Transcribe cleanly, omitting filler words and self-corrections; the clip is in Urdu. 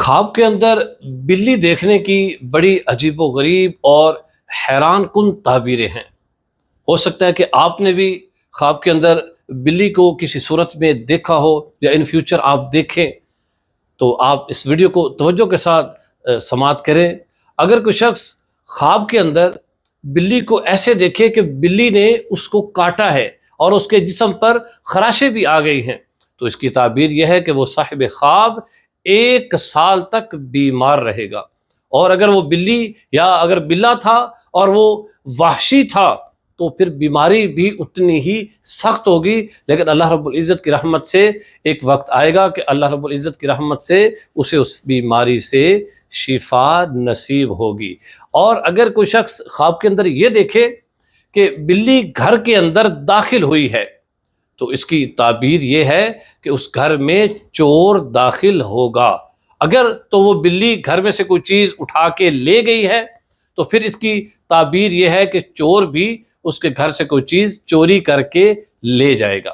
خواب کے اندر بلی دیکھنے کی بڑی عجیب و غریب اور حیران کن تعبیریں ہیں۔ ہو سکتا ہے کہ آپ نے بھی خواب کے اندر بلی کو کسی صورت میں دیکھا ہو یا ان فیوچر آپ دیکھیں، تو آپ اس ویڈیو کو توجہ کے ساتھ سماعت کریں۔ اگر کوئی شخص خواب کے اندر بلی کو ایسے دیکھے کہ بلی نے اس کو کاٹا ہے اور اس کے جسم پر خراشیں بھی آ گئی ہیں، تو اس کی تعبیر یہ ہے کہ وہ صاحب خواب 1 سال تک بیمار رہے گا۔ اور اگر وہ بلی یا اگر بلا تھا اور وہ وحشی تھا تو پھر بیماری بھی اتنی ہی سخت ہوگی، لیکن اللہ رب العزت کی رحمت سے ایک وقت آئے گا کہ اللہ رب العزت کی رحمت سے اسے اس بیماری سے شفا نصیب ہوگی۔ اور اگر کوئی شخص خواب کے اندر یہ دیکھے کہ بلی گھر کے اندر داخل ہوئی ہے، تو اس کی تعبیر یہ ہے کہ اس گھر میں چور داخل ہوگا۔ اگر تو وہ بلی گھر میں سے کوئی چیز اٹھا کے لے گئی ہے تو پھر اس کی تعبیر یہ ہے کہ چور بھی اس کے گھر سے کوئی چیز چوری کر کے لے جائے گا۔